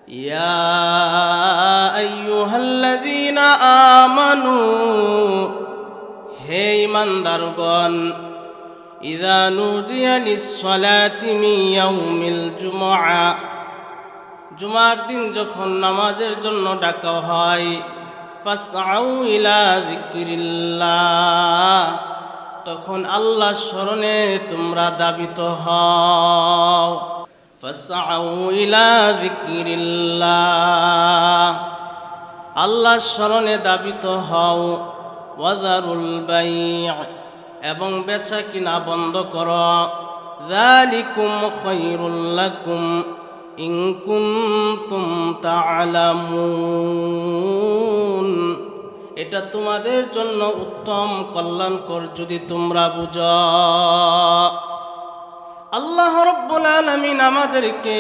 ইয়া আইয়ুহাল্লাযীনা আমানু, হে ঈমানদারগণ, ইযা নুদিয়া লিস-সালাতি মিন ইয়াউমিল জুমআ, জুমার দিন যখন নামাজের জন্য ডাকা হয়, ফাসআউ ইলা যিকরিল্লাহ, তখন আল্লাহর স্মরণে তোমরা ধাবিত হও। ফাসআউ ইলা যিকরিল্লাহ, আল্লাহর স্মরণে ধাবিত হও। ওয়াযারুল বাই', এবং বেচা কিনা বন্ধ করো। যালিকুম খায়রুল লাকুম ইন কুনতুম তা'লামুন, এটা তোমাদের জন্য উত্তম কল্যাণকর যদি তোমরা বুঝো। আল্লাহ রাব্বুল আলামিন আমাদেরকে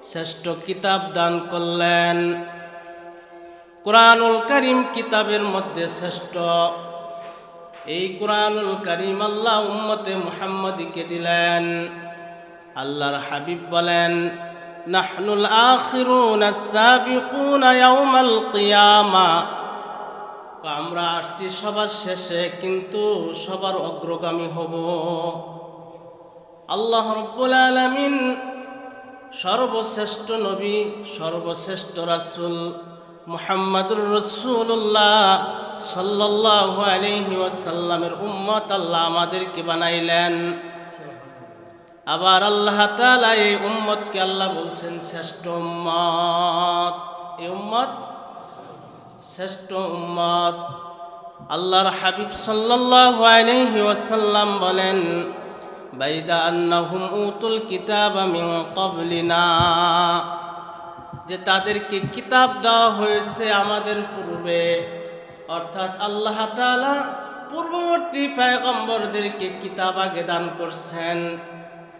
শ্রেষ্ঠ কিতাব দান করলেন। কুরআনুল কারীম কিতাবের মধ্যে শ্রেষ্ঠ। এই কুরআনুল কারীম আল্লাহ উম্মতে মুহাম্মাদীকে দিলেন। আল্লাহর হাবিব বলেন, নাহনুল আখিরুনা সাবিকুনা ইয়াউমাল কিয়ামা, আমরা আসছি সবার শেষে কিন্তু সবার অগ্রগামী হব। আল্লাহ রাব্বুল আলামিন সর্বশ্রেষ্ঠ নবী, সর্বশ্রেষ্ঠ রাসূল মুহাম্মাদুর রাসূলুল্লাহ সাল্লাল্লাহু আলাইহি ওয়াসাল্লামের উম্মত আল্লাহ আমাদেরকে বানাইলেন। আবার আল্লাহ তাআলা এই উম্মতকে আল্লাহ বলছেন শ্রেষ্ঠ উম্মত। এই উম্মত শ্রেষ্ঠ উম্মত। আল্লাহর হাবিব সাল্লাল্লাহু আলাইহি ওয়াসাল্লাম বলেন, বাইদা আন্নাহুম উতুল কিতাবা মিন ক্বাবলিনা, যে তাদেরকে কিতাব দেওয়া হয়েছে আমাদের পূর্বে, অর্থাৎ আল্লাহ তাআলা পূর্ববর্তী পয়গম্বরদেরকে কিতাব আগে দান করছেন।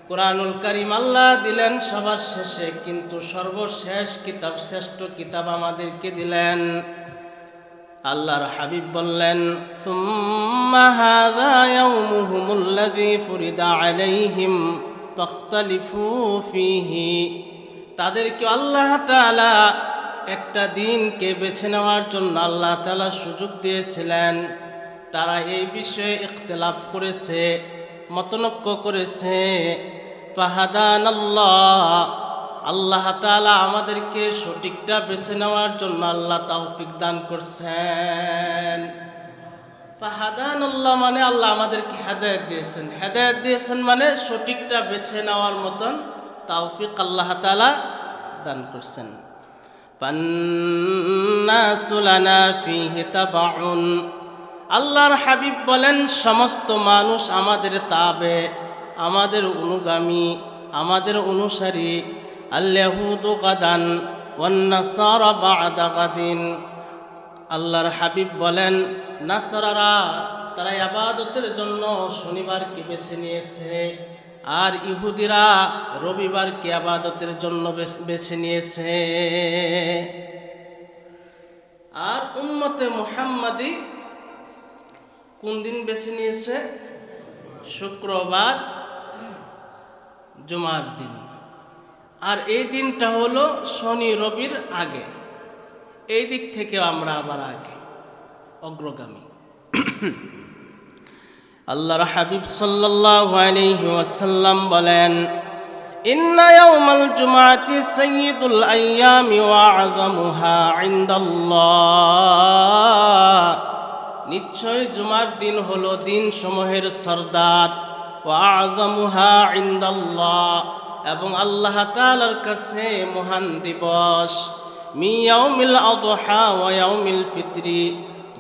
কুরআনুল কারীম আল্লাহ দিলেন সবার শেষে, কিন্তু সর্বশেষ কিতাব, শ্রেষ্ঠ কিতাব আমাদেরকে দিলেন। আল্লাহর হাবিব বললেন, সুম্মা হাযা ইয়াউমুহুমুল্লাযী ফুরিদা আলাইহিম ফাখতালিফু ফীহি, তাদেরকে আল্লাহ তাআলা একটা দিনকে বেছে নেওয়ার জন্য আল্লাহ তাআলা সুযোগ দিয়েছিলেন। তারা এই বিষয়ে ইখতিলাফ করেছে, মতনৈক্য করেছে। ফাহাদানাল্লাহ, আল্লাহ তাআলা আমাদেরকে সঠিকটা বেছে নেওয়ার জন্য আল্লাহ তৌফিক দান করছেন। ফাহাদানাল্লাহ মানে আল্লাহ আমাদেরকে হেদায়েত দিয়েছেন। হেদায়েত দিয়েছেন মানে সঠিকটা বেছে নেওয়ার মতন তৌফিক আল্লাহ তাআলা দান করছেন। ফান্নাসু লানা ফীহি তাবাউন, আল্লাহর হাবিব বলেন সমস্ত মানুষ আমাদের তাবে, আমাদের অনুগামী, আমাদের অনুসারী। আল-ইয়াহুদু গাদান ওয়ান নাসারা বা'দা গাদিন, আল্লাহর হাবিব বলেন নাসারারা তারা ইবাদতের জন্য শনিবারকে বেছে নিয়েছে, আর ইহুদিরা রবিবারকে ইবাদতের জন্য বেছে নিয়েছে। আর উম্মতে মুহাম্মাদি কোন দিন বেছে নিয়েছে? শুক্রবার, জুমার দিন। আর এই দিনটা হলো শনি রবির আগে। এই দিক থেকে আমরা আবার আগে, অগ্রগামী। আল্লাহর হাবিব সাল্লাল্লাহু আলাইহি ওয়াসাল্লাম বলেন, ইন্না ইয়াউমাল জুমআতি সাইয়্যিদুল আইয়ামি ওয়া আযামুহা ইনদাল্লাহ, নিশ্চয় জুমার দিন হলো দিন সমূহের সরদার। ওয়া আযামুহা ইনদাল্লাহ, এবং আল্লাহ তাআলার কাছে মহান দিবস। মি ইয়াউমিল আযহা ওয়া ইয়াউমিল ফিতরি,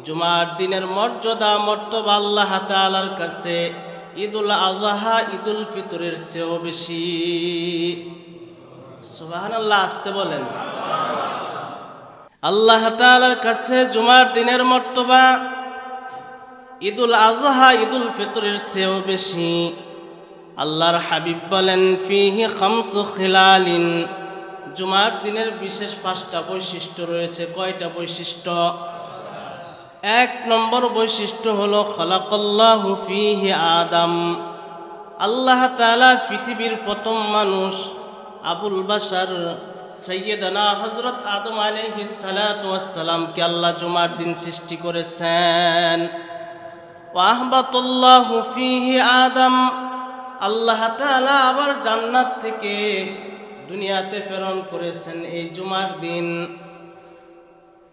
জুমার দিনের মর্যাদা মর্তবা আল্লাহ তাআলার কাছে ঈদুল আযহা, ঈদুল ফিতরের চেয়েও বেশি। সুবহানাল্লাহ, আসতে বলেন। আল্লাহ তাআলার কাছে জুমার দিনের মর্তবা ঈদুল আযহা, ঈদুল ফিতরের চেয়েও বেশি। আল্লাহর হাবিব বলেন, ফিহি খামসু খিলালিন, জুমার দিনের বিশেষ 5টা বৈশিষ্ট্য রয়েছে। কয়টা বৈশিষ্ট্য? 1 নম্বর বৈশিষ্ট্য হলো খালাকাল্লাহু ফিহি আদম, আল্লাহ তাআলা পৃথিবীর প্রথম মানুষ আবুল বাশার সৈয়দনা হযরত আদম আলাইহিস সালাতু ওয়াস সালামকে আল্লাহ জুমার দিন সৃষ্টি করেছেন। ওয়াহবাতুল্লাহু ফীহি আদম, আল্লাহ তাআলা আবার জান্নাত থেকে দুনিয়াতে প্রেরণ করেছেন এই জুমার দিন।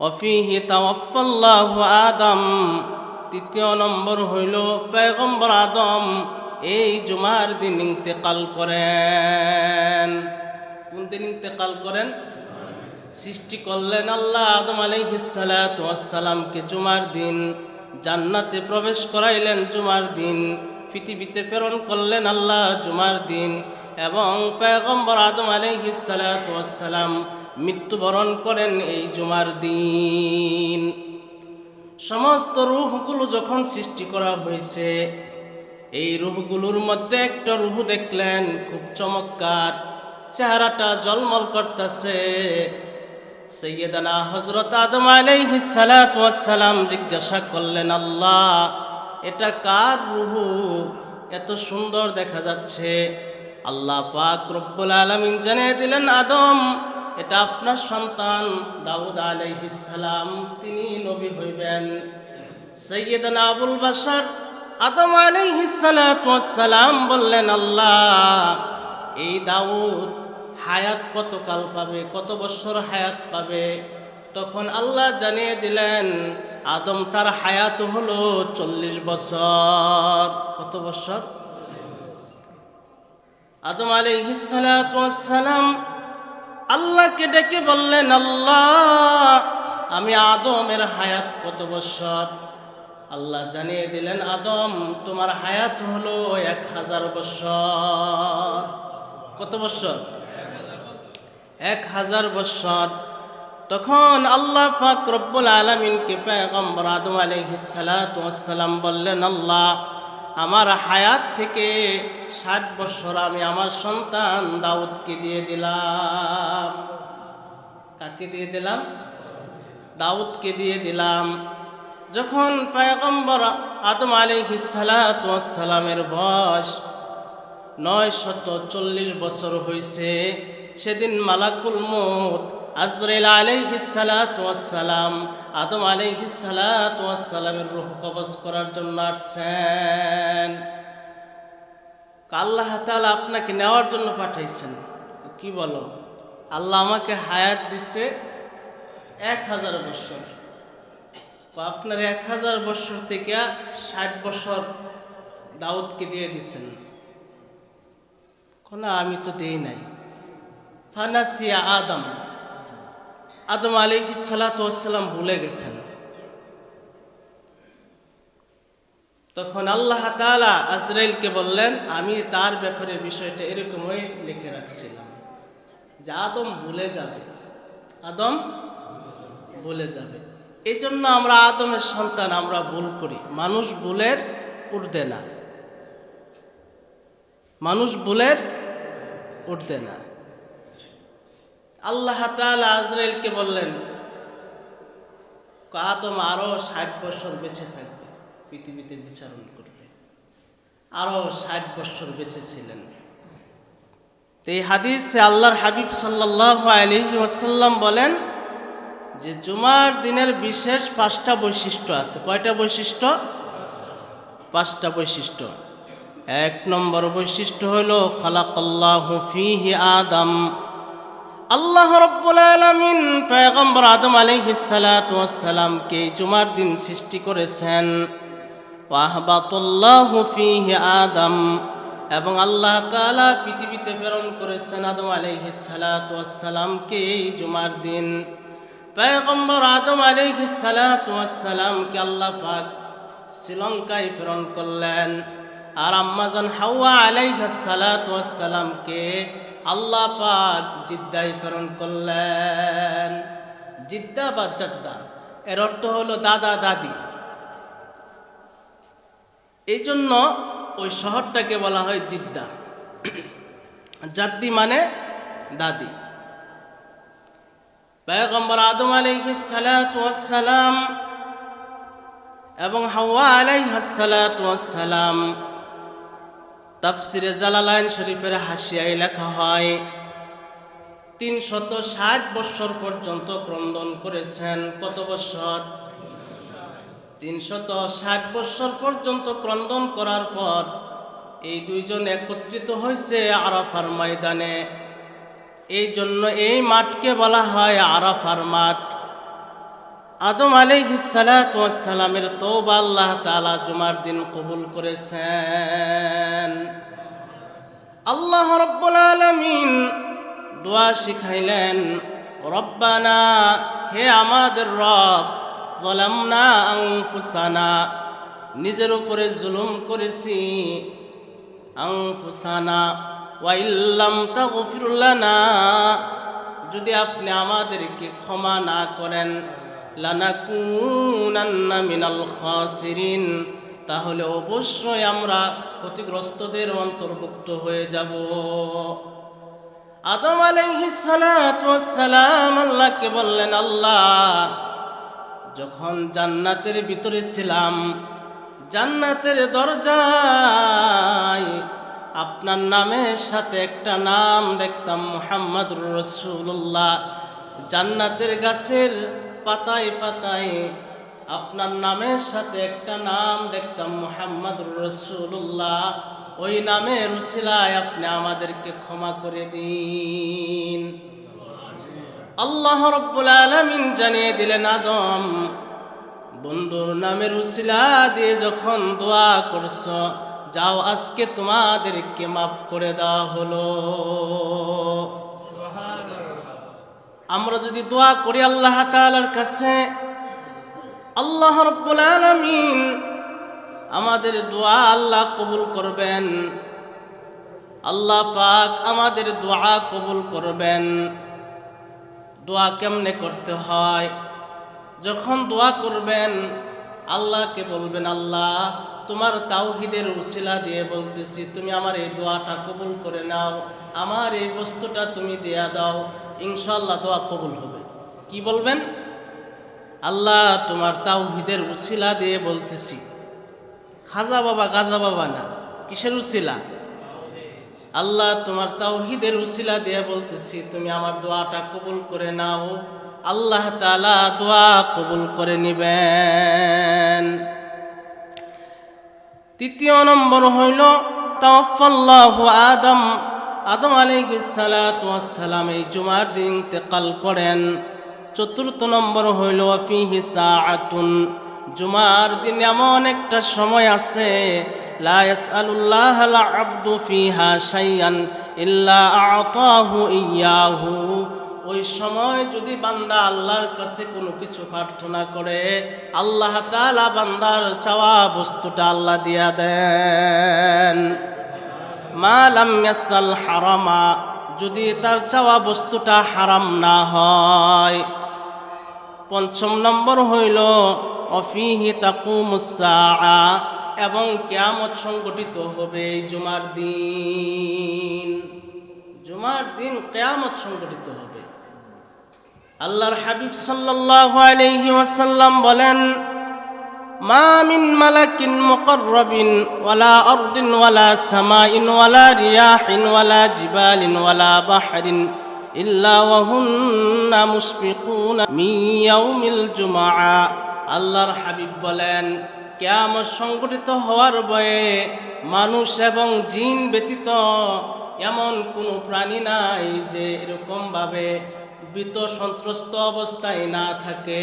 ওয়াফীহি তাওয়াফাল্লাহু আদম, তৃতীয় নম্বর হইল পয়গম্বর আদম এই জুমার দিন ইন্তেকাল করেন। কোন দিন ইন্তেকাল করেন? সৃষ্টি করলেন আল্লাহ আদম আলাইহিস সালাতু ওয়াস সালামকে জুমার দিন, জান্নাতে প্রবেশ করাইলেন জুমার দিন, পৃথিবীতে প্রেরণ করলেন আল্লাহ জুমার দিন, এবং পয়গম্বর আদম আলাইহিস সালাতু ওয়াস সালাম মৃত্যুবরণ করেন এই জুমার দিন। সমস্ত রূহগুলো যখন সৃষ্টি করা হয়েছে, এই রূহগুলোর মধ্যে একটা রূহ দেখলেন খুব চমৎকার, চেহারাটা ঝলমল করতেছে। সৈয়দনা হযরত আদম আলাইহিস সালাতু ওয়াস সালাম জিজ্ঞাসা করলেন, আল্লাহ এটা কার রূহ, এত সুন্দর দেখা যাচ্ছে? আল্লাহ পাক রব্বুল আলামিন জানিয়ে দিলেন, আদম এটা আপনার সন্তান দাউদ আলাইহিস সালাম, তিনি নবী হইবেন। সৈয়দনা আবুল বাশার আদম আলাইহিস সালাতু ওয়াস সালাম বললেন, আল্লাহ এই দাউদ হায়াত কতকাল পাবে, কত বছর হায়াত পাবে? তখন আল্লাহ জানিয়ে দিলেন, আদম তার হায়াত হলো 40 বছর। কত বছর? আদম আলাইহিস সালাতু ওয়াস সালাম আল্লাহকে ডেকে বললেন, আল্লাহ আমি আদমের হায়াত কত বছর? আল্লাহ জানিয়ে দিলেন, আদম তোমার হায়াত হলো 1000 বছর। কত বছর? 1000 বছর। তখন আল্লাহ পাক রব্বুল আলামিনকে পয়গম্বর আদম আলাইহিস সালাতু ওয়াস সালাম বললেন, আল্লাহ আমার হায়াত থেকে 60 বছর আমি আমার সন্তান দাউদকে দিয়ে দিলাম। কাকে দিয়ে দিলাম? দাউদকে দিয়ে দিলাম। যখন পয়গম্বর আদম আলাইহিস সালাতু ওয়াস সালামের বয়স 940 বছর হয়েছে, সেদিন মালাকুল মউত আজরাইল আলাইহিস সালাতু ওয়াস সালাম আদম আলাইহিস সালাতু ওয়াস সালামের রূহ কবজ করার জন্য আসছেন। আল্লাহ তাআলা আপনাকে নেওয়ার জন্য পাঠাইছেন। কি বলো? আল্লাহ আমাকে হায়াত দিছে 1000 বছর। আপনার 1000 বছর থেকে 60 বছর দাউদকে দিয়ে দিছেন। না আমি তো দেই নাই। ফানাসিয়া আদম, আদম আলাইহিস সালাতু ওয়াস সালাম ভুলে গেছেন। তখন আল্লাহ তাআলা আজরাইলকে বললেন, আমি তার ব্যাপারে বিষয়টা এরকমই লিখে রাখছিলাম যে আদম ভুলে যাবে, আদম ভুলে যাবে। এই জন্য আমরা আদমের সন্তান, আমরা ভুল করি। মানুষ ভুলের ঊর্ধ্বে না, মানুষ ভুলের ঊর্ধ্বে না। আল্লাহ তাআলা আজরাইলকে বললেন, আদম আরো 60 বছর বেঁচে থাকবে, পৃথিবীতে বিচরণ করবে। আরো 60 বছর বেঁচে ছিলেন। তো এই হাদিসে আল্লাহর হাবিব সাল্লাল্লাহু আলাইহি ওয়াসাল্লাম বলেন যে জুমার দিনের বিশেষ 5টা বৈশিষ্ট্য আছে। কয়টা বৈশিষ্ট্য? 5টা বৈশিষ্ট্য। 1 নম্বর বৈশিষ্ট্য হলো খালাকাল্লাহু ফীহি আদম, আল্লাহ রাব্বুল আলামিন পয়গম্বর আদম আলাইহিস সালাতু ওয়াস সালামকে জুমার দিন সৃষ্টি করেছেন। ওয়াহবাতুল্লাহু ফীহি আদম, এবং আল্লাহ তাআলা পৃথিবীতে প্রেরণ করেছেন আদম আলাইহিস সালাতু ওয়াস সালামকে এই জুমার দিন। পয়গম্বর আদম আলাইহিস সালাতু ওয়াস সালামকে আল্লাহ পাক শ্রীলঙ্কায় প্রেরণ করলেন, আর আম্মাজান হাওয়া আলাইহিস সালাতু ওয়াস সালামকে আল্লাহ পাক জিদ্দায় প্রেরণ করলেন। জিদ্দা বা জাদ্দা এর অর্থ হলো দাদা দাদি। এই জন্য ওই শহরটাকে বলা হয় জিদ্দা। জাদ্দি মানে দাদি। পয়গম্বর আদম আলাইহিস সালাতু ওয়াস সালাম এবং হাওয়া আলাইহিস সালাতু ওয়াস সালাম, তাফসিরে জালালাইন শরীফের হাসিয়ায় লেখা হয় 360 বৎসর পর্যন্ত ক্রন্দন করেছেন। কত বৎসর? 360 বৎসর পর্যন্ত ক্রন্দন করার পর এই দুইজন একত্রিত হয়েছে আরাফার ময়দানে। এই জন্য এই মাঠকে বলা হয় আরাফার মাঠ। আদম আলাইহিস সালাতু ওয়াস সালামের তওবা আল্লাহ তাআলা জুমার দিন কবুল করেছেন। আল্লাহ রাব্বুল আলামিন দোয়া শিখাইলেন, রব্বানা, হে আমাদের রব, যালামনা আনফুসানা, নিজের উপরে জুলুম করেছি, আনফুসানা ওয়া ইল্লাম তাগফির লানা, যদি আপনি আমাদেরকে ক্ষমা না করেন, লানাকুনান্না মিনাল খাসিরিন, তাহলে অবশ্যই আমরা ক্ষতিগ্রস্তদের অন্তর্ভুক্ত হয়ে যাব। আদম আলাইহিস সালাতু ওয়াস সালাম আল্লাহকে বললেন, আল্লাহ, যখন জান্নাতের ভিতরে ছিলাম, জান্নাতের দরজায় আপনার নামের সাথে একটা নাম দেখতাম, মুহাম্মাদুর রাসূলুল্লাহ। জান্নাতের গাছের পাতায় পাতায় আপনার নামের সাথে একটা নাম দেখতাম, মুহাম্মাদুর রাসূলুল্লাহ। ওই নামের উসিলায় আপনি আমাদেরকে ক্ষমা করে দিন। আল্লাহ রাব্বুল আলামিন জানিয়ে দিলেন, আদম, বন্ধুর নামের উসিলা দিয়ে যখন দোয়া করছো, যাও, আজকে তোমাদেরকে মাফ করে দেওয়া হলো। আমরা যদি দোয়া করি আল্লাহ তাআলার কাছে, আল্লাহ রাব্বুল আলামিন আমাদের দোয়া আল্লাহ কবুল করবেন। আল্লাহ পাক আমাদের দোয়া কবুল করবেন। দোয়া কেমনে করতে হয়? যখন দোয়া করবেন, আল্লাহকে বলবেন, আল্লাহ, তোমার তাওহীদের উসিলা দিয়ে বলতেছি, তুমি আমার এই দোয়াটা কবুল করে নাও, আমার এই বস্তুটা তুমি দেয়া দাও, ইনশাআল্লাহ দোয়া কবুল হবে। কি বলবেন? আল্লাহ, তোমার তাওহীদের উসিলা দিয়ে বলতেছি, খাজা বাবা গাজা বাবা না, কিসের উসিলা? আল্লাহ, তোমার তাওহীদের উসিলা দিয়ে বলতেছি, তুমি আমার দোয়াটা কবুল করে নাও। আল্লাহ তাআলা দোয়া কবুল করে নিবেন। তৃতীয় নম্বর হইল তাওয়াফাল্লাহু আদম। আদম আলাইহিস সালাতু ওয়াস সালাম এই জুমার দিন ইন্তেকাল করেন। চতুর্থ নম্বর হইল ফিহি সাআতুন। জুমার দিন এমন একটা সময় আছে, লা ইয়াসআলুল্লাহাল আবদু ফিহা শাইআন ইল্লা আ'তাহু ইয়াহু। ওই সময় যদি বান্দা আল্লাহর কাছে কোনো কিছু প্রার্থনা করে, আল্লাহ তাআলা বান্দার চাওয়া বস্তুটা আল্লাহ দিয়া দেন। মা লাম ইয়াসাল হারামা, যদি তার চাওয়া বস্তুটা হারাম না হয়। পঞ্চম নম্বর হইল অফিহি তাকুমুস সাআ, এবং কিয়ামত সংগঠিত হবে এই জুমার দিন। জুমার দিন কিয়ামত সংগঠিত হবে। আল্লাহর হাবিব সাল্লাল্লাহু আলাইহি ওয়াসাল্লাম বলেন, মা মিন মালাকিন মুকাররাবিন ওয়ালা আরদিন ওয়ালা সামাইন ওয়ালা রিয়াহিন ওয়ালা জিবালিন ওয়ালা বাহরিন ইল্লা ওয়া হুন্না মুশফিকুনা মিন ইয়াউমিল জুমআ। আল্লাহর হাবিব বলেন, কিয়ামত সংগঠিত হওয়ার ভয়ে মানুষ এবং জিন ব্যতীত এমন কোনো প্রাণী নাই যে এরকমভাবে ভীত সন্ত্রস্ত অবস্থায় না থাকে।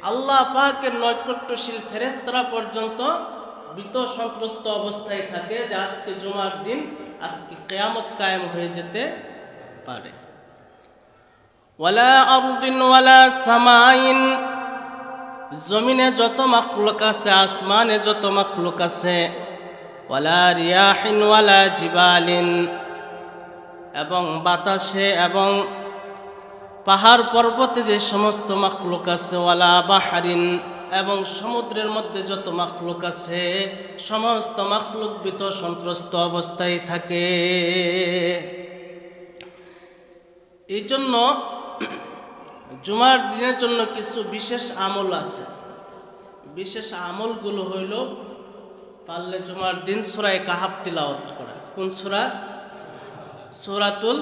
আল্লাহ পাকের নৈকট্যশীল ফেরেশতারা পর্যন্ত ভীত সন্ত্রস্ত অবস্থায় থাকে যে আজকে জুমার দিন, আজকে কিয়ামত কায়েম হয়ে যেতে পারে। ওয়ালা আরদিন ওয়ালা সামাইন, জমিনে যত মাখলুক আছে, আসমানে যত মাখলুক আছে, ওয়ালা রিয়াহিন ওয়ালা জিবালিন, এবং বাতাসে এবং পাহাড় পর্বতে যে সমস্ত মাখলুক আছে, ওয়ালা বাহারিন, এবং সমুদ্রের মধ্যে যত মাখলুক আছে, সমস্ত মাখলুক ভীত সন্ত্রস্ত অবস্থায় থাকে। এই জন্য জুমার দিনের জন্য কিছু বিশেষ আমল আছে। বিশেষ আমলগুলো হইল, পারলে জুমার দিন সূরা কাহাফ তিলাওয়াত করা। কোন সূরা? সূরাতুল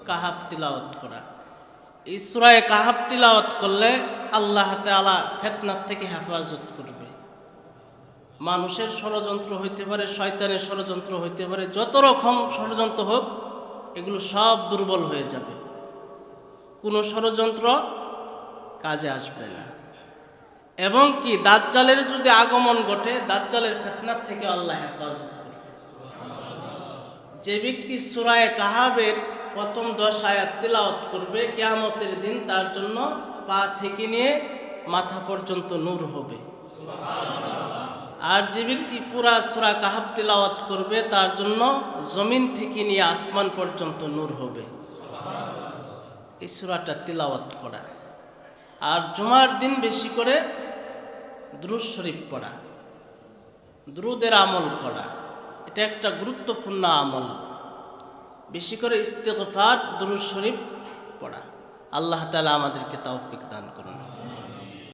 কাহাফ তিলাওয়াত করা। এই সূরা কাহাফ তিলাওয়াত করলে আল্লাহ তাআলা ফিতনার থেকে হেফাজত করবে। মানুষের ষড়যন্ত্র হইতে পারে, শয়তানের ষড়যন্ত্র হইতে পারে, যত রকম ষড়যন্ত্র হোক এগুলো সব দুর্বল হয়ে যাবে, কোনো ষড়যন্ত্র কাজে আসবে না। এবং কি দাজ্জালের যদি আগমন ঘটে, দাজ্জালের ফিতনার থেকে আল্লাহ হেফাজত করবে। যে ব্যক্তি সূরা কাহাফের প্রথম 10 আয়াত তিলাওয়াত করবে, কিয়ামতের দিন তার জন্য পা থেকে নিয়ে মাথা পর্যন্ত নূর হবে। আর যে ব্যক্তি পুরা সূরা কাহাফ তিলাওয়াত করবে তার জন্য জমিন থেকে নিয়ে আসমান পর্যন্ত নূর হবে। এই সূরাটা তিলাওয়াত করা। আর জুমার দিন বেশি করে দুরূদ শরীফ পড়া, দুরূদের আমল করা, এটা একটা গুরুত্বপূর্ণ আমল। বেশি করে ইস্তিগফার, দুরূদ শরীফ পড়া। আল্লাহ তাআলা আমাদেরকে তৌফিক দান করুন।